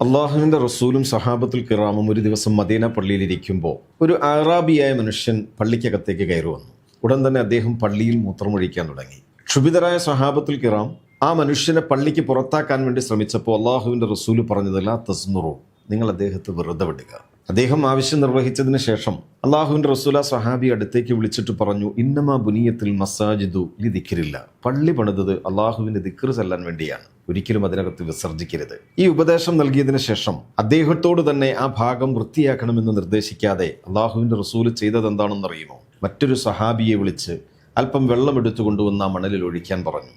അള്ളാഹുവിൻ്റെ റസൂലും സഹാബത്തുൽ കിറാമും ഒരു ദിവസം മദീന പള്ളിയിലിരിക്കുമ്പോൾ ഒരു അറാബിയായ മനുഷ്യൻ പള്ളിക്കകത്തേക്ക് കയറി വന്നു. ഉടൻ തന്നെ അദ്ദേഹം പള്ളിയിൽ മൂത്രമൊഴിക്കാൻ തുടങ്ങി. ക്ഷുഭിതരായ സഹാബത്തുൽ കിറാം ആ മനുഷ്യനെ പള്ളിക്ക് പുറത്താക്കാൻ വേണ്ടി ശ്രമിച്ചപ്പോൾ അള്ളാഹുവിൻ്റെ റസൂല് പറഞ്ഞതല്ല തസ്നുറു, നിങ്ങൾ അദ്ദേഹത്തെ വെറുതെ വിടുക. അദ്ദേഹം ആവശ്യം നിർവഹിച്ചതിന് ശേഷം അള്ളാഹുവിൻ്റെ റസൂൽ ആ സഹാബി അടുത്തേക്ക് വിളിച്ചിട്ട് പറഞ്ഞു, ഇന്നമാ ബുനിയത്തിൽ മസാജിദു ലി ദിക്രില്ല, പള്ളി പണിതത് അള്ളാഹുവിൻ്റെ ദിക്ർ ചെല്ലാൻ വേണ്ടിയാണ്, ഒരിക്കലും അതിനകത്ത് വിസർജിക്കരുത്. ഈ ഉപദേശം നൽകിയതിനു ശേഷം അദ്ദേഹത്തോട് തന്നെ ആ ഭാഗം വൃത്തിയാക്കണമെന്ന് നിർദ്ദേശിക്കാതെ അള്ളാഹുവിൻ്റെ റസൂല് ചെയ്തത് എന്താണെന്നറിയുമോ? മറ്റൊരു സഹാബിയെ വിളിച്ച് അല്പം വെള്ളം എടുത്തു കൊണ്ടുവന്ന് ആ മണലിൽ ഒഴിക്കാൻ പറഞ്ഞു.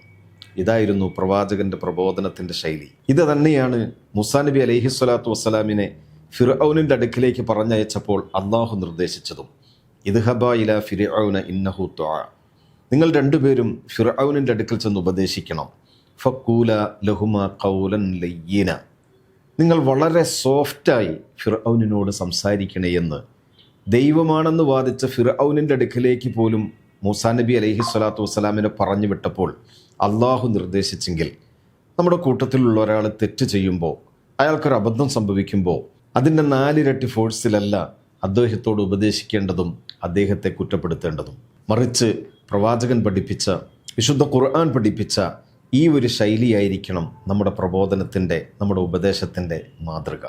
ഇതായിരുന്നു പ്രവാചകന്റെ പ്രബോധനത്തിന്റെ ശൈലി. ഇത് തന്നെയാണ് മൂസാ നബി അലൈഹിസ്സലാത്തു വസ്സലാമിനെ ഫിർഔനിന്റെ അടുക്കിലേക്ക് പറഞ്ഞയച്ചപ്പോൾ അള്ളാഹു നിർദ്ദേശിച്ചതും. ഇദ്ഹബാ ഇലാ ഫിർഔന ഇന്നഹു തുആ, നിങ്ങൾ രണ്ടുപേരും ഫിർഔനിന്റെ അടുക്കൽ ചെന്ന് ഉപദേശിക്കണം. ഫഖൂല ലഹുമാ ഖൗലൻ ലയ്യിന, നിങ്ങൾ വളരെ സോഫ്റ്റായി ഫിർഔനിനോട് സംസാരിക്കണേ എന്ന് ദൈവമാണെന്ന് വാദിച്ച ഫിർഔനിന്റെ അടുക്കിലേക്ക് പോലും മൂസാ നബി അലൈഹിസ്സലാത്തു വസ്സലാമിനെ പറഞ്ഞു വിട്ടപ്പോൾ അള്ളാഹു നിർദ്ദേശിച്ചെങ്കിൽ നമ്മുടെ കൂട്ടത്തിലുള്ള ഒരാൾ തെറ്റ് ചെയ്യുമ്പോൾ, അയാൾക്കൊരു അബദ്ധം സംഭവിക്കുമ്പോൾ അതിൻ്റെ 4 ഇരട്ടി ഫോഴ്സിലല്ല അദ്ദേഹത്തോട് ഉപദേശിക്കേണ്ടതും അദ്ദേഹത്തെ കുറ്റപ്പെടുത്തേണ്ടതും. മറിച്ച് പ്രവാചകൻ പഠിപ്പിച്ച, വിശുദ്ധ ഖുർആൻ പഠിപ്പിച്ച ഈ ഒരു ശൈലിയായിരിക്കണം നമ്മുടെ പ്രബോധനത്തിൻ്റെ, നമ്മുടെ ഉപദേശത്തിൻ്റെ മാതൃക.